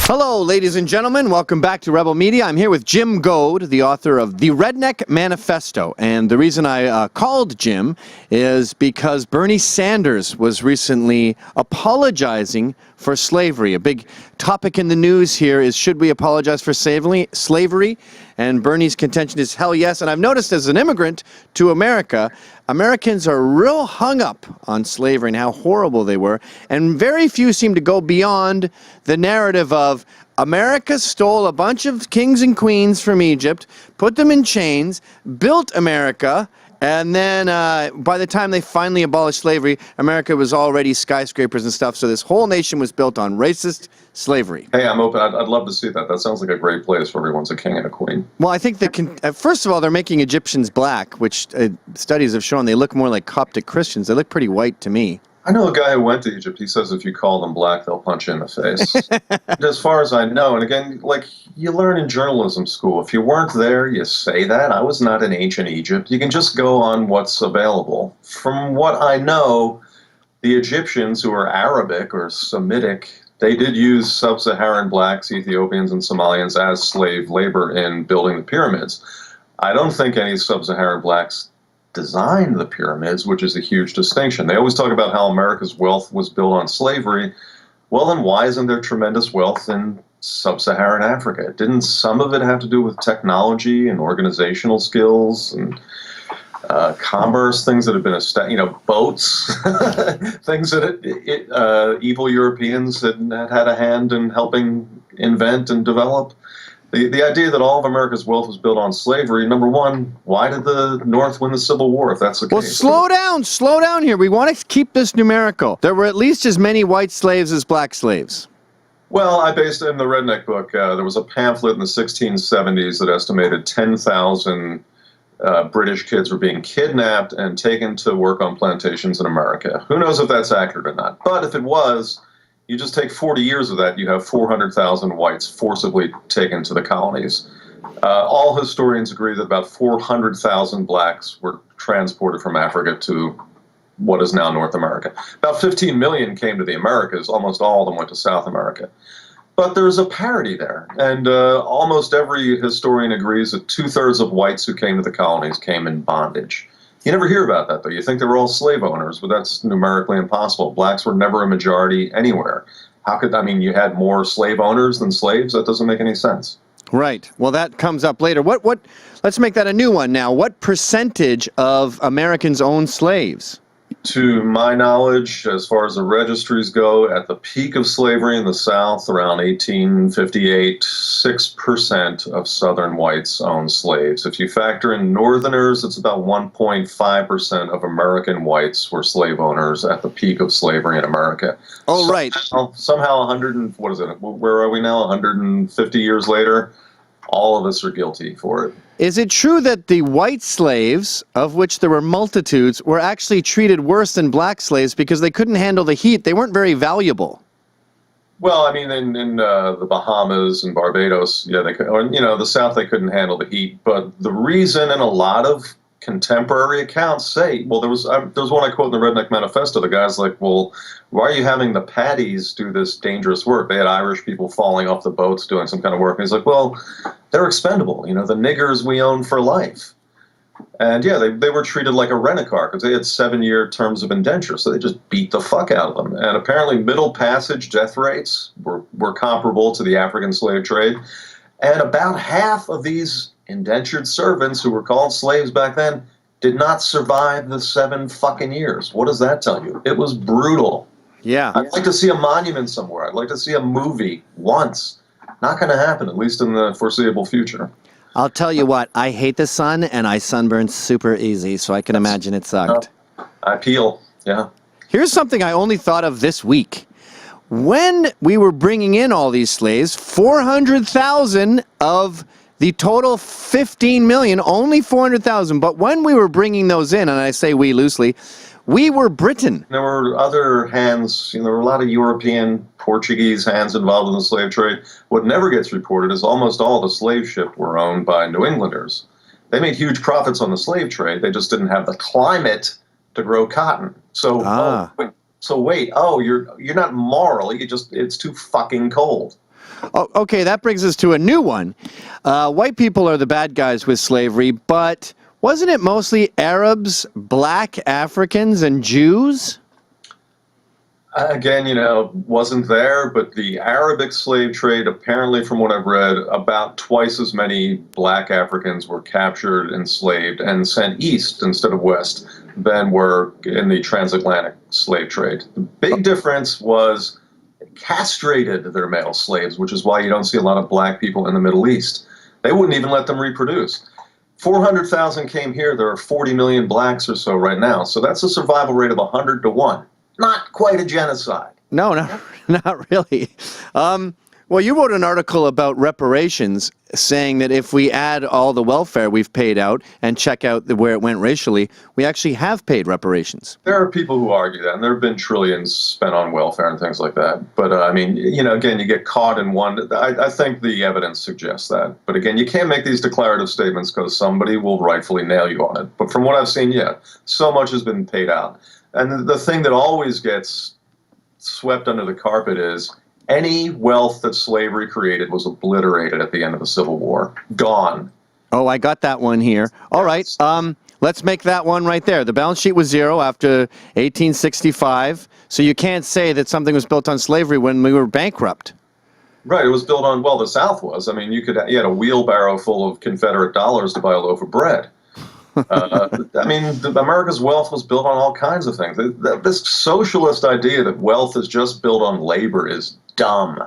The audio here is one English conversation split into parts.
Hello, ladies and gentlemen. Welcome back to Rebel Media. I'm here with Jim Goad, the author of The Redneck Manifesto. And the reason I called Jim is because Bernie Sanders was recently apologizing for slavery. A big topic in the news here is, should we apologize for slavery? And Bernie's contention is hell yes. And I've noticed as an immigrant to America, Americans are real hung up on slavery and how horrible they were. And very few seem to go beyond the narrative of America stole a bunch of kings and queens from Egypt, put them in chains, built America, and then by the time they finally abolished slavery, America was already skyscrapers and stuff. So this whole nation was built on racist slavery. Hey, I'm open. I'd love to see that. That sounds like a great place where everyone's a king and a queen. Well, I think first of all, they're making Egyptians black, which studies have shown they look more like Coptic Christians. They look pretty white to me. I know a guy who went to Egypt. He says if you call them black, they'll punch you in the face. As far as I know, and again, like you learn in journalism school, if you weren't there, you say that. I was not in ancient Egypt. You can just go on what's available. From what I know, the Egyptians, who are Arabic or Semitic, they did use sub-Saharan blacks, Ethiopians, and Somalians as slave labor in building the pyramids. I don't think any sub-Saharan blacks designed the pyramids, which is a huge distinction. They always talk about how America's wealth was built on slavery. Well, then why isn't there tremendous wealth in sub-Saharan Africa? Didn't some of it have to do with technology and organizational skills and commerce, things that have been boats, things that evil Europeans had a hand in helping invent and develop? The idea that all of America's wealth was built on slavery, number one, why did the North win the Civil War if that's the case? Well, slow down here. We want to keep this numerical. There were at least as many white slaves as black slaves. Well, I based it in the Redneck book. There was a pamphlet in the 1670s that estimated 10,000 British kids were being kidnapped and taken to work on plantations in America. Who knows if that's accurate or not? But if it was, you just take 40 years of that, you have 400,000 whites forcibly taken to the colonies. All historians agree that about 400,000 blacks were transported from Africa to what is now North America. About 15 million came to the Americas. Almost all of them went to South America. But there's a parity there, and almost every historian agrees that 2/3 of whites who came to the colonies came in bondage. You never hear about that, though. You think they were all slave owners, but that's numerically impossible. Blacks were never a majority anywhere. You had more slave owners than slaves? That doesn't make any sense. Right. Well, that comes up later. Let's make that a new one now. What percentage of Americans own slaves? To my knowledge, as far as the registries go, at the peak of slavery in the South, around 1858, 6% of Southern whites owned slaves. If you factor in Northerners, it's about 1.5% of American whites were slave owners at the peak of slavery in America. Oh, right. Somehow where are we now, 150 years later? All of us are guilty for it. Is it true that the white slaves, of which there were multitudes, were actually treated worse than black slaves because they couldn't handle the heat? They weren't very valuable. Well, in the Bahamas and Barbados, yeah, they could. Or, the South, they couldn't handle the heat. But the reason, and a lot of contemporary accounts say, well, there was one I quote in the Redneck Manifesto. The guy's like, well, why are you having the Paddies do this dangerous work? They had Irish people falling off the boats doing some kind of work. And he's like, well, they're expendable. The niggers we own for life. And yeah, they were treated like a rent-a-car because they had 7-year terms of indenture, so they just beat the fuck out of them. And apparently middle passage death rates were comparable to the African slave trade. And about half of these indentured servants who were called slaves back then did not survive the 7 fucking years. What does that tell you? It was brutal. Yeah. I'd like to see a monument somewhere. I'd like to see a movie once. Not going to happen, at least in the foreseeable future. I'll tell you what, I hate the sun, and I sunburn super easy, so I can imagine it sucked. I peel, yeah. Here's something I only thought of this week. When we were bringing in all these slaves, 400,000 of the total 15 million, only 400,000. But when we were bringing those in, and I say we loosely, we were Britain. There were other hands, there were a lot of European, Portuguese hands involved in the slave trade. What never gets reported is almost all the slave ships were owned by New Englanders. They made huge profits on the slave trade. They just didn't have the climate to grow cotton. So, you're not moral. It's too fucking cold. Oh, okay, that brings us to a new one. White people are the bad guys with slavery, but wasn't it mostly Arabs, black Africans, and Jews? Again, wasn't there, but the Arabic slave trade, apparently, from what I've read, about twice as many black Africans were captured, enslaved, and sent east instead of west than were in the transatlantic slave trade. The big difference was castrated their male slaves, which is why you don't see a lot of black people in the Middle East. They wouldn't even let them reproduce. 400,000 came here. There are 40 million blacks or so right now. So that's a survival rate of 100 to 1. Not quite a genocide. No, not really. Well, you wrote an article about reparations saying that if we add all the welfare we've paid out and check out where it went racially, we actually have paid reparations. There are people who argue that, and there have been trillions spent on welfare and things like that. But, again, you get caught in one. I think the evidence suggests that. But, again, you can't make these declarative statements because somebody will rightfully nail you on it. But from what I've seen, so much has been paid out. And the thing that always gets swept under the carpet is any wealth that slavery created was obliterated at the end of the Civil War. Gone. Oh, I got that one here. All right. Let's make that one right there. The balance sheet was zero after 1865. So you can't say that something was built on slavery when we were bankrupt. Right. It was built on, the South was. I mean, you had a wheelbarrow full of Confederate dollars to buy a loaf of bread. America's wealth was built on all kinds of things. This socialist idea that wealth is just built on labor is dumb.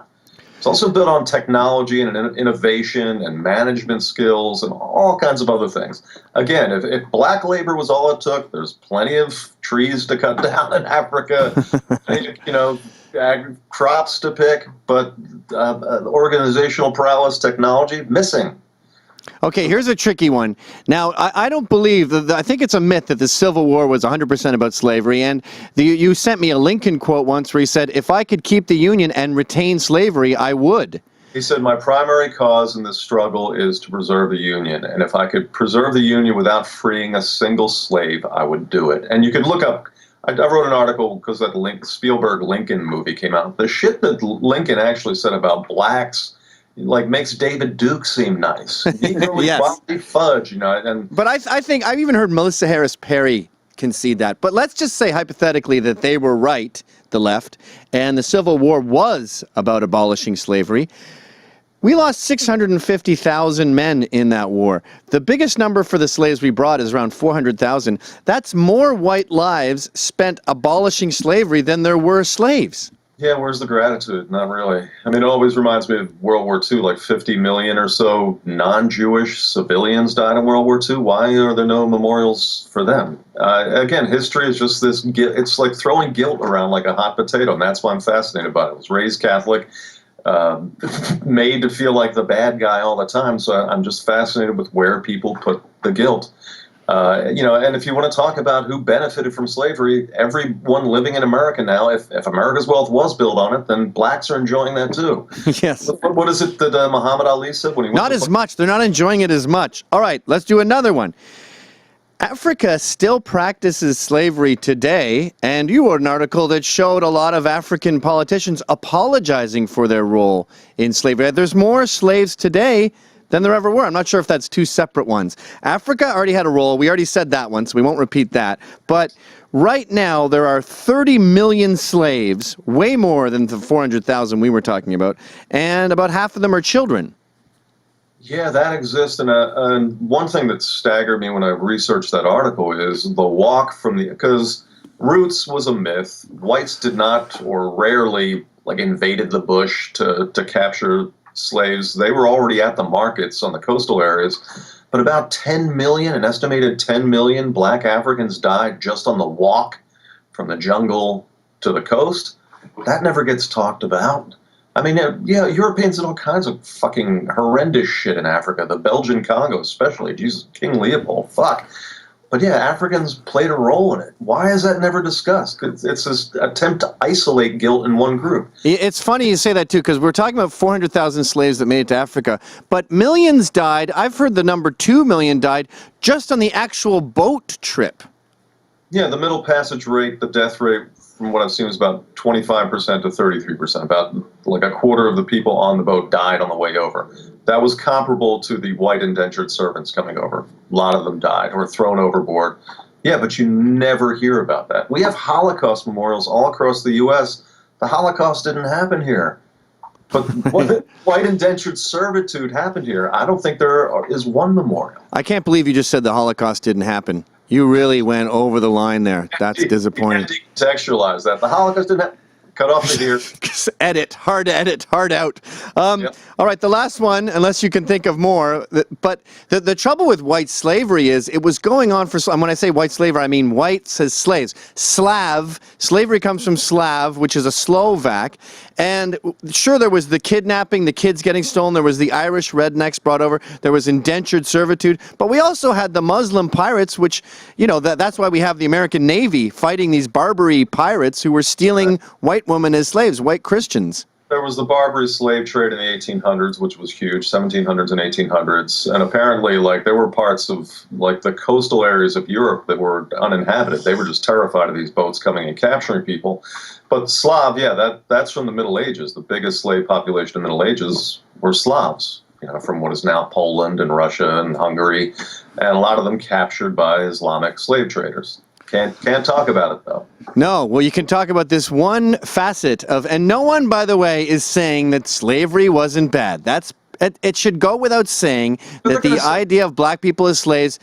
It's also built on technology and innovation and management skills and all kinds of other things. Again, if black labor was all it took, there's plenty of trees to cut down in Africa, crops to pick, but organizational prowess, technology, missing. Okay, here's a tricky one. Now, I don't believe, I think it's a myth that the Civil War was 100% about slavery, and you sent me a Lincoln quote once where he said, if I could keep the Union and retain slavery, I would. He said, my primary cause in this struggle is to preserve the Union, and if I could preserve the Union without freeing a single slave, I would do it. And you could look up, I wrote an article because that Spielberg Lincoln movie came out. The shit that Lincoln actually said about blacks makes David Duke seem nice. Yes. Fudge, and but I think I've even heard Melissa Harris Perry concede that. But let's just say hypothetically that they were right, the left, and the Civil War was about abolishing slavery. We lost 650,000 men in that war. The biggest number for the slaves we brought is around 400,000. That's more white lives spent abolishing slavery than there were slaves. Yeah, where's the gratitude? Not really. I mean, it always reminds me of World War II, 50 million or so non-Jewish civilians died in World War II. Why are there no memorials for them? Again, history is just this, it's like throwing guilt around like a hot potato, and that's why I'm fascinated by it. I was raised Catholic, made to feel like the bad guy all the time, so I'm just fascinated with where people put the guilt. And if you want to talk about who benefited from slavery, everyone living in America now, if America's wealth was built on it, then blacks are enjoying that too. Yes. What is it that Muhammad Ali said when he went Not as much. They're not enjoying it as much. All right, let's do another one. Africa still practices slavery today, and you wrote an article that showed a lot of African politicians apologizing for their role in slavery. There's more slaves today than there ever were. I'm not sure if that's two separate ones. Africa already had a role. We already said that one, so we won't repeat that. But right now, there are 30 million slaves, way more than the 400,000 we were talking about, and about half of them are children. Yeah, that exists. And one thing that staggered me when I researched that article is the walk from because Roots was a myth. Whites did not or rarely invaded the bush to capture slaves. They were already at the markets on the coastal areas, but about 10 million, an estimated 10 million black Africans died just on the walk from the jungle to the coast. That never gets talked about. I mean, Europeans did all kinds of fucking horrendous shit in Africa, the Belgian Congo especially. Jesus, King Leopold, fuck. But yeah, Africans played a role in it. Why is that never discussed? It's this attempt to isolate guilt in one group. It's funny you say that, too, because we're talking about 400,000 slaves that made it to Africa, but millions died. I've heard the number 2 million died just on the actual boat trip. Yeah, the Middle Passage rate, the death rate, from what I've seen, is about 25% to 33%. About like a quarter of the people on the boat died on the way over. That was comparable to the white indentured servants coming over. A lot of them died or thrown overboard. Yeah, but you never hear about that. We have Holocaust memorials all across the U.S. The Holocaust didn't happen here. But what white indentured servitude happened here? I don't think there is one memorial. I can't believe you just said the Holocaust didn't happen. You really went over the line there. That's disappointing. You can't decontextualize that. The Holocaust didn't happen. Cut off the ear. Edit, hard out. Yep. All right, the last one, unless you can think of more. But the trouble with white slavery is it was going on for, and when I say white slavery, I mean white says slaves. Slav, slavery comes from Slav, which is a Slovak. And sure, there was the kidnapping, the kids getting stolen. There was the Irish rednecks brought over. There was indentured servitude. But we also had the Muslim pirates, which, you know, that's why we have the American Navy fighting these Barbary pirates who were stealing white women as slaves, white Christians. There was the Barbary slave trade in the 1800s, which was huge, 1700s and 1800s. And apparently, like, there were parts of, like, the coastal areas of Europe that were uninhabited. They were just terrified of these boats coming and capturing people. But Slav, yeah, that's from the Middle Ages. The biggest slave population in the Middle Ages were Slavs, you know, from what is now Poland and Russia and Hungary. And a lot of them captured by Islamic slave traders. Can't talk about it, though. No, well, you can talk about this one facet of, and no one, by the way, is saying that slavery wasn't bad. It should go without saying that the idea of black people as slaves,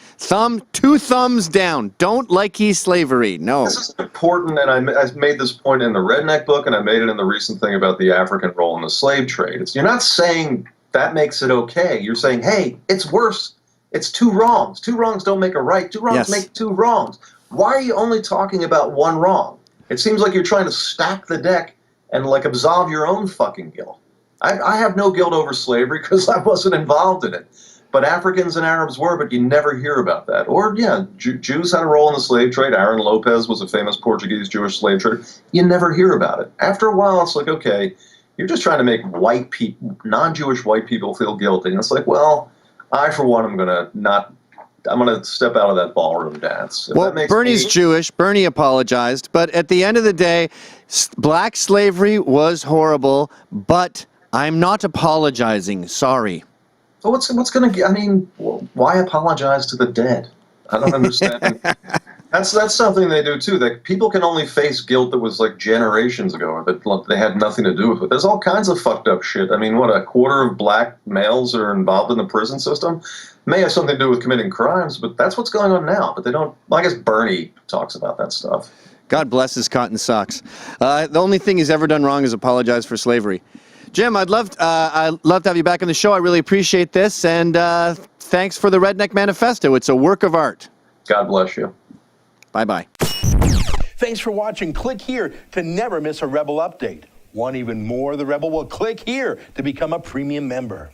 two thumbs down. Don't like slavery. No. This is important, and I made this point in the Redneck book, and I made it in the recent thing about the African role in the slave trade. You're not saying that makes it okay. You're saying, hey, it's worse. It's two wrongs. Two wrongs don't make a right. Two wrongs make two wrongs. Why are you only talking about one wrong? It seems like you're trying to stack the deck and, like, absolve your own fucking guilt. I have no guilt over slavery because I wasn't involved in it. But Africans and Arabs were, but you never hear about that. Or, yeah, Jews had a role in the slave trade. Aaron Lopez was a famous Portuguese Jewish slave trader. You never hear about it. After a while, it's like, okay, you're just trying to make white people, non-Jewish white people feel guilty. And it's like, well, I, for one, I'm going to step out of that ballroom dance. Well, Bernie's Jewish. Bernie apologized. But at the end of the day, black slavery was horrible, but I'm not apologizing. Sorry. So what's going to, I mean, why apologize to the dead? I don't understand. That's something they do, too. That people can only face guilt that was, like, generations ago, or that they had nothing to do with it. There's all kinds of fucked up shit. I mean, what, a quarter of black males are involved in the prison system? May have something to do with committing crimes, but that's what's going on now. But they don't, well, I guess Bernie talks about that stuff. God bless his cotton socks. The only thing he's ever done wrong is apologize for slavery. Jim, I'd love to have you back on the show. I really appreciate this, and thanks for the Redneck Manifesto. It's a work of art. God bless you. Bye-bye. Thanks for watching. Click here to never miss a Rebel update. Want even more of the Rebel? Well, click here to become a premium member.